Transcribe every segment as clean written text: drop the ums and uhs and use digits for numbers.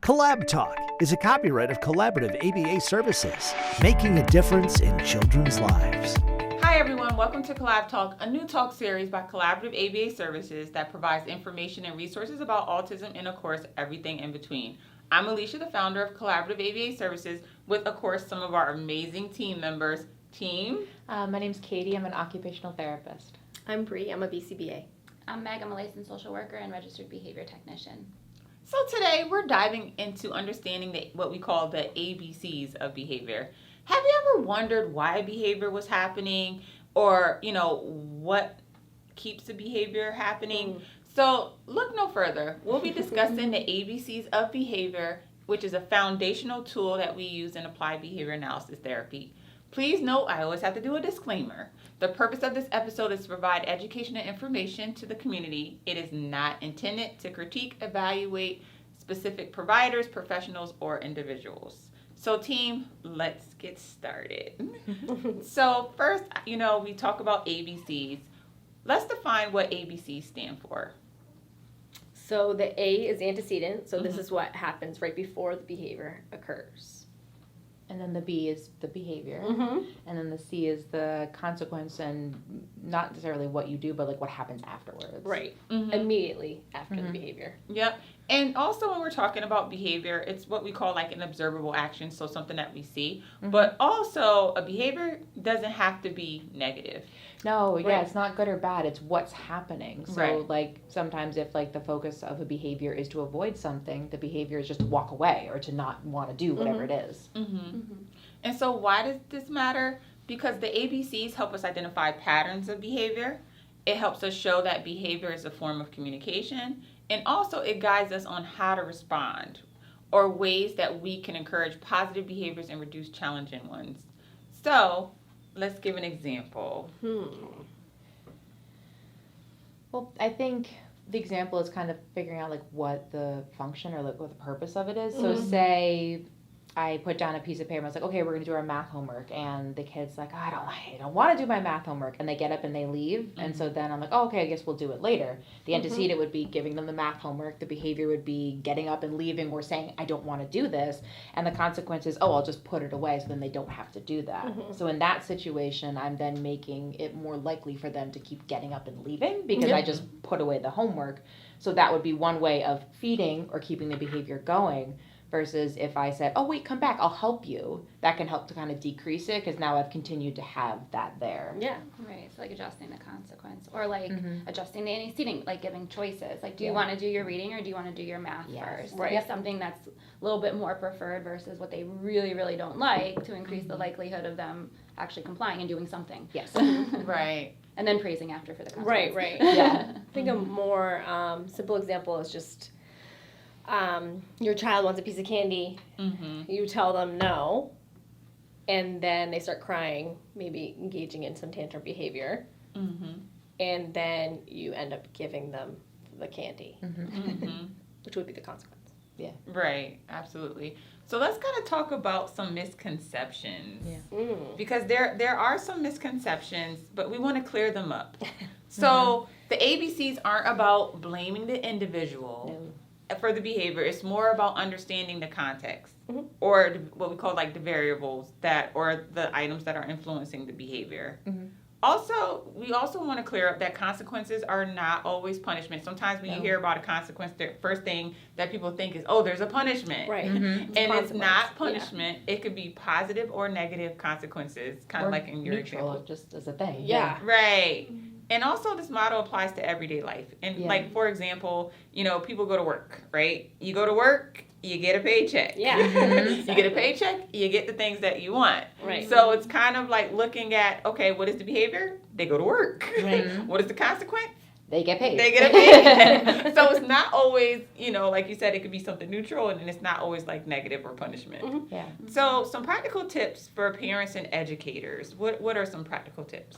CollabTalk is a copyright of Collaborative ABA Services, making a difference in children's lives. Hi everyone, welcome to CollabTalk, a new talk series by Collaborative ABA Services that provides information and resources about autism and, of course, everything in between. I'm Alicia, the founder of Collaborative ABA Services, with, of course, some of our amazing team members. Team? My name's Katie. I'm an occupational therapist. I'm Bree. I'm a BCBA. I'm Meg. I'm a licensed social worker and registered behavior technician. So today we're diving into understanding what we call the ABCs of behavior. Have you ever wondered why behavior was happening, or what keeps the behavior happening? So look no further. We'll be discussing the ABCs of behavior, which is a foundational tool that we use in applied behavior analysis therapy. Please note, I always have to do a disclaimer. The purpose of this episode is to provide education and information to the community. It is not intended to critique, evaluate specific providers, professionals, or individuals. So team, let's get started. So first, we talk about ABCs. Let's define what ABCs stand for. So the A is antecedent. So this is what happens right before the behavior occurs. And then the B is the behavior. And then the C is the consequence, and not necessarily what you do, but like what happens afterwards. Right. Immediately after the behavior. Yep. And also when we're talking about behavior, it's what we call like an observable action, so something that we see. But also a behavior doesn't have to be negative. No, yeah, Right. it's not good or bad. It's what's happening. So Right. like sometimes if like the focus of a behavior is to avoid something, the behavior is just to walk away or to not want to do whatever it is. And so why does this matter? Because the ABCs help us identify patterns of behavior. It helps us show that behavior is a form of communication. And also it guides us on how to respond, or ways that we can encourage positive behaviors and reduce challenging ones. So let's give an example. Well, I think the example is kind of figuring out like what the function or like what the purpose of it is. So say I put down a piece of paper and I was like, okay, we're going to do our math homework. And the kid's like, I don't want to do my math homework. And they get up and they leave. And so then I'm like, oh, okay, I guess we'll do it later. The antecedent would be giving them the math homework. The behavior would be getting up and leaving or saying, I don't want to do this. And the consequence is, oh, I'll just put it away so then they don't have to do that. So in that situation, I'm then making it more likely for them to keep getting up and leaving because I just put away the homework. So that would be one way of feeding or keeping the behavior going. Versus if I said, oh, wait, come back, I'll help you. That can help to kind of decrease it because now I've continued to have that there. Yeah. Right, so like adjusting the consequence, or like adjusting the antecedent, like giving choices. Like, do you want to do your reading or do you want to do your math first? Right. Like, something that's a little bit more preferred versus what they really, really don't like, to increase the likelihood of them actually complying and doing something. Yes. Right. And then praising after for the consequence. Right. Yeah. I think a more simple example is just your child wants a piece of candy. You tell them no, and then they start crying, maybe engaging in some tantrum behavior, and then you end up giving them the candy, which would be the consequence. Yeah. Right, absolutely. So let's kind of talk about some misconceptions. Yeah. Because there are some misconceptions, but we want to clear them up. So the ABCs aren't about blaming the individual for the behavior. It's more about understanding the context, or what we call like the variables or the items that are influencing the behavior. Also, we also want to clear up that consequences are not always punishment. Sometimes when you hear about a consequence, the first thing that people think is, oh, there's a punishment. Right. And it's not punishment. It could be positive or negative consequences, kind of like in your neutral, example. just as a thing. Yeah. Right. And also this model applies to everyday life. And like, for example, people go to work, right? You go to work, you get a paycheck. Yeah. You get a paycheck, you get the things that you want. Right. So it's kind of like looking at, okay, what is the behavior? They go to work. Right. What is the consequence? They get paid. They get a paycheck. So it's not always, like you said, it could be something neutral, and it's not always like negative or punishment. Yeah. So some practical tips for parents and educators. What are some practical tips?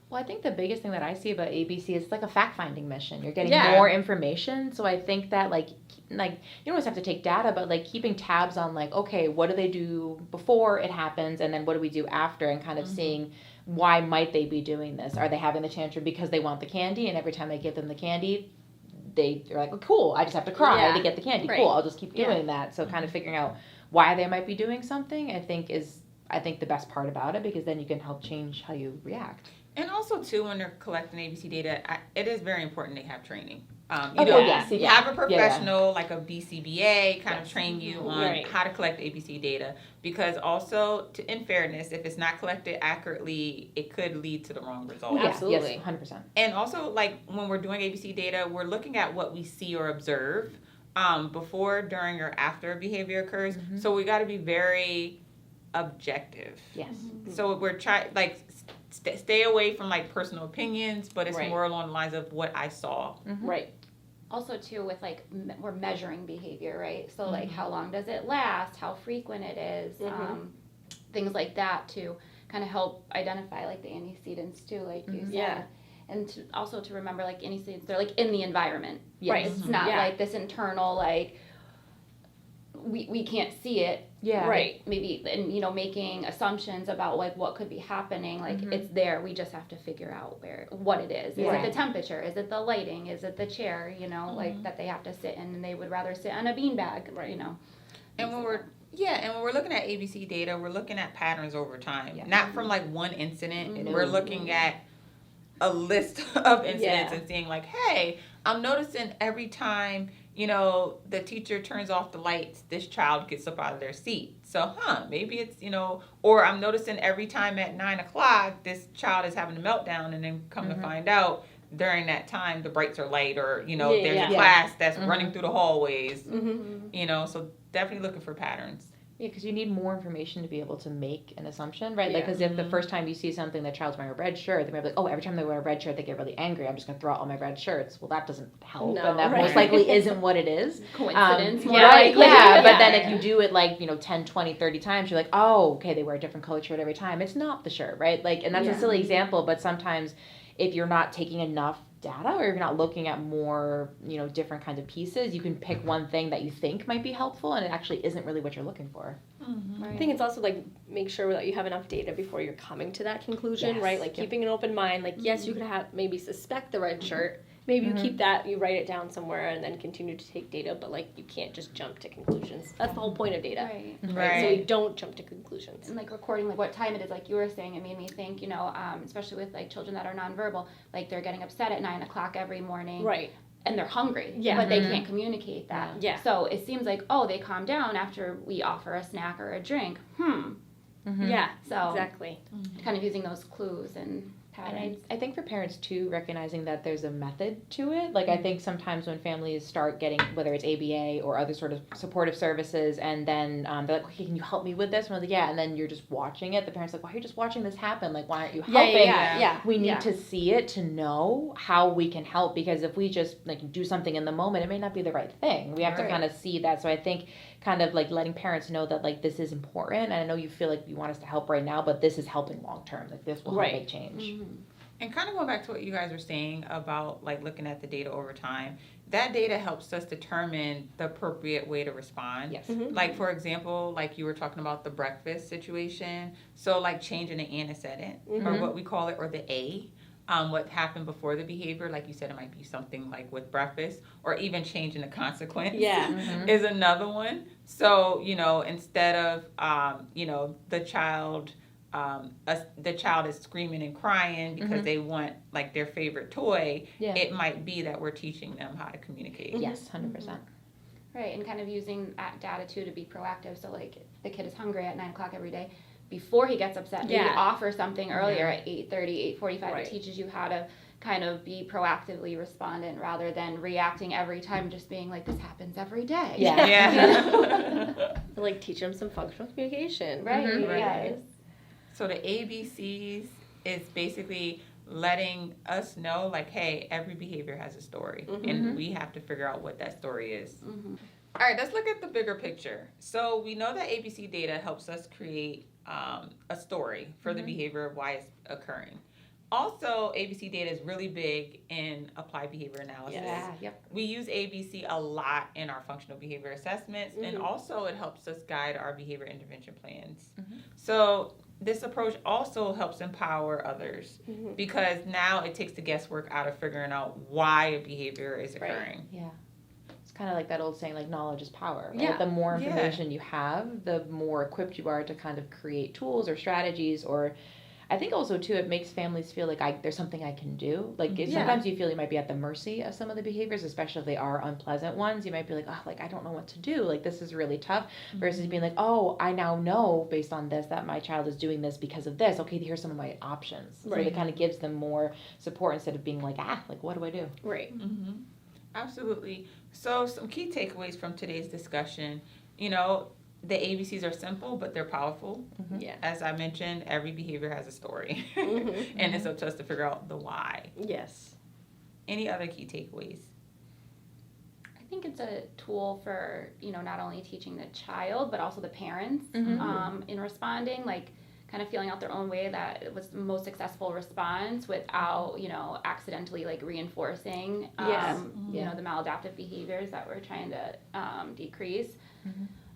Well, I think the biggest thing that I see about ABC is like a fact-finding mission. You're getting Yeah. more information. So I think that like you don't always have to take data, but like keeping tabs on like, okay, what do they do before it happens, and then what do we do after, and kind of seeing why might they be doing this? Are they having the tantrum because they want the candy, and every time I give them the candy, they're like, oh, cool, I just have to cry to get the candy. Right. Cool, I'll just keep doing that. So kind of figuring out why they might be doing something, I think the best part about it, because then you can help change how you react. And also, too, when they're collecting ABC data, it is very important they have training. Have a professional like a BCBA kind of train you on how to collect ABC data, because also, in fairness, if it's not collected accurately, it could lead to the wrong result. Absolutely. Yes, 100%. And also, like when we're doing ABC data, we're looking at what we see or observe before, during, or after a behavior occurs. Mm-hmm. So we got to be very objective. Yes. So we're trying stay away from like personal opinions, but it's more along the lines of what I saw. Mm-hmm. Right. Also, too, with like we're measuring behavior, right? So like how long does it last? How frequent it is? Things like that to kind of help identify like the antecedents too, like you said. Yeah. And to remember like antecedents, they're like in the environment. Yes. Right. It's not like this internal like we can't see it. Yeah. Right. Maybe, and making assumptions about like what could be happening. Like it's there. We just have to figure out what it is. Is it the temperature? Is it the lighting? Is it the chair? Like that they have to sit in, and they would rather sit on a beanbag. Right. And when we're looking at ABC data, we're looking at patterns over time, not from like one incident. We're looking at a list of incidents and seeing like, hey, I'm noticing every time the teacher turns off the lights, this child gets up out of their seat. So, maybe it's, or I'm noticing every time at 9:00, this child is having a meltdown, and then come to find out during that time, the brights are light, or, there's a class that's running through the hallways, so definitely looking for patterns. Yeah, because you need more information to be able to make an assumption, right? Like, because if the first time you see something, the child's wearing a red shirt, they might be like, oh, every time they wear a red shirt, they get really angry. I'm just going to throw out all my red shirts. Well, that doesn't help, and that most likely isn't what it is. Coincidence. Right, but then if you do it like, 10, 20, 30 times, you're like, oh, okay, they wear a different colored shirt every time. It's not the shirt, right? Like, and that's a silly example, but sometimes if you're not taking enough data, or if you're not looking at more, different kinds of pieces, you can pick one thing that you think might be helpful, and it actually isn't really what you're looking for. I think it's also like make sure that you have enough data before you're coming to that conclusion, right? Like keeping an open mind. Like yes, you could have maybe suspect the red shirt. Maybe you keep that, you write it down somewhere, and then continue to take data. But like you can't just jump to conclusions. That's the whole point of data, right? So you don't jump to conclusions. And like recording like what time it is, like you were saying, it made me think, especially with like children that are nonverbal, like they're getting upset at 9:00 every morning, right? And they're hungry, yeah, but they can't communicate that. Yeah. So it seems like, oh, they calm down after we offer a snack or a drink. Yeah. So exactly. Kind of using those clues and patterns. And I think for parents too, recognizing that there's a method to it. Like I think sometimes when families start getting, whether it's ABA or other sort of supportive services, and then they're like, okay, can you help me with this? And we're like, yeah. And then you're just watching it. The parents are like, why are you just watching this happen? Like, why aren't you helping? We need to see it to know how we can help, because if we just like do something in the moment, it may not be the right thing. We have to kind of see that. So I think kind of like letting parents know that like this is important, and I know you feel like you want us to help right now, but this is helping long term. Like this will help make change. And kind of going back to what you guys were saying about like looking at the data over time, that data helps us determine the appropriate way to respond. Yes. Like for example, like you were talking about the breakfast situation. So like changing the antecedent, or what we call it, or the A. What happened before the behavior, like you said, it might be something like with breakfast, or even changing the consequence is another one. So, instead of, the child is screaming and crying because they want like their favorite toy, it might be that we're teaching them how to communicate. Yes, 100%. Right, and kind of using that data too to be proactive. So like if the kid is hungry at 9:00 every day, before he gets upset, maybe offer something earlier at 8:30, 8:45. It teaches you how to kind of be proactively respondent rather than reacting every time, just being like, this happens every day. Like teach them some functional communication. Right. So the ABCs is basically letting us know like, hey, every behavior has a story, and we have to figure out what that story is. All right, let's look at the bigger picture. So we know that ABC data helps us create a story for the behavior of why it's occurring. Also, ABC data is really big in applied behavior analysis. Yeah. Yep. We use ABC a lot in our functional behavior assessments, and also it helps us guide our behavior intervention plans. So this approach also helps empower others because now it takes the guesswork out of figuring out why a behavior is occurring. Yeah. It's kind of like that old saying, like, knowledge is power. Right? Yeah. The more information you have, the more equipped you are to kind of create tools or strategies. Or I think also, too, it makes families feel like there's something I can do. Like, sometimes you feel you might be at the mercy of some of the behaviors, especially if they are unpleasant ones. You might be like, oh, like, I don't know what to do. Like, this is really tough. Versus being like, oh, I now know based on this that my child is doing this because of this. Okay, here's some of my options. Right. So it kind of gives them more support instead of being like, like, what do I do? Right. Absolutely. So some key takeaways from today's discussion, you know, the ABCs are simple, but they're powerful. Yeah. As I mentioned, every behavior has a story, and it's up to us to figure out the why. Yes. Any other key takeaways? I think it's a tool for, you know, not only teaching the child, but also the parents in responding, like kind of feeling out their own way that it was the most successful response without, you know, accidentally like reinforcing, you know, the maladaptive behaviors that we're trying to decrease.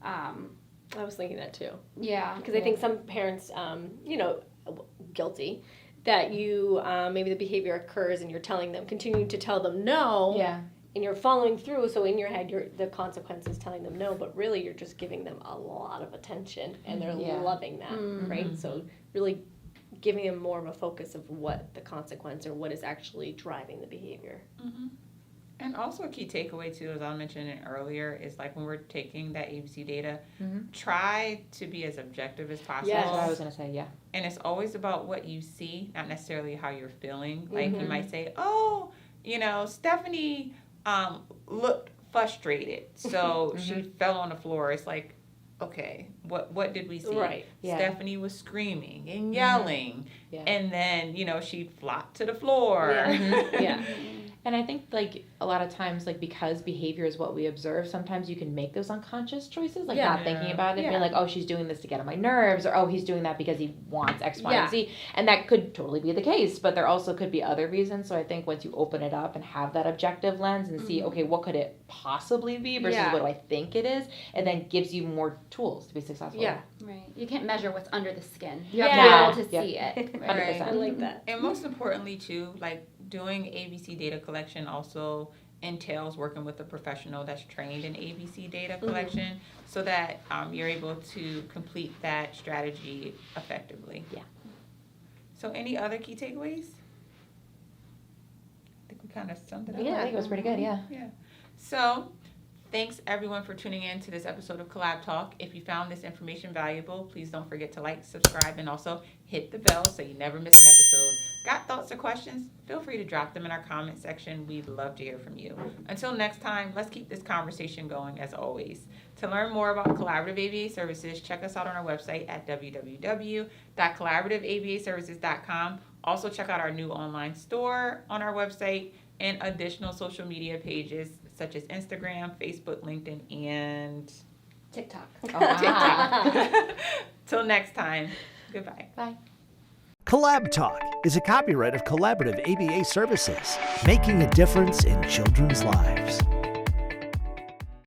I was thinking that too. Yeah. Because I think some parents, you know, guilty that you, maybe the behavior occurs and you're telling them, continuing to tell them no. Yeah. And you're following through, so in your head, the consequence is telling them no, but really you're just giving them a lot of attention, and they're loving that, right? So really giving them more of a focus of what the consequence or what is actually driving the behavior. And also a key takeaway too, as I mentioned it earlier, is like when we're taking that ABC data, try to be as objective as possible. Yes. That's what I was going to say, yeah. And it's always about what you see, not necessarily how you're feeling. Like you might say, oh, you know, Stephanie looked frustrated, so she fell on the floor. It's like, okay, what did we see? Right. Yeah. Stephanie was screaming and yelling, Yeah. and then, you know, she flopped to the floor. Yeah. And I think, like, a lot of times, like, because behavior is what we observe, sometimes you can make those unconscious choices, like, not thinking about it, being like, oh, she's doing this to get on my nerves, or, oh, he's doing that because he wants X, Y, and Z. And that could totally be the case, but there also could be other reasons. So I think once you open it up and have that objective lens and see, okay, what could it possibly be versus what do I think it is, and then gives you more tools to be successful. Yeah. Right. You can't measure what's under the skin. You Yeah. have to be able to see it. Right. I like that. And most importantly, too, like doing ABC data collection also entails working with a professional that's trained in ABC data collection so that you're able to complete that strategy effectively. Yeah. So any other key takeaways? I think we kind of summed it up. I think it was pretty good, yeah. Yeah. So thanks everyone for tuning in to this episode of CollabTalk. If you found this information valuable, please don't forget to like, subscribe, and also hit the bell so you never miss an episode. Got thoughts or questions? Feel free to drop them in our comment section. We'd love to hear from you. Until next time, let's keep this conversation going as always. To learn more about Collaborative ABA Services, check us out on our website at www.collaborativaaservices.com. Also check out our new online store on our website and additional social media pages such as Instagram, Facebook, LinkedIn, and TikTok. TikTok. Till next time, goodbye. Bye. CollabTalk is a copyright of Collaborative ABA Services, making a difference in children's lives.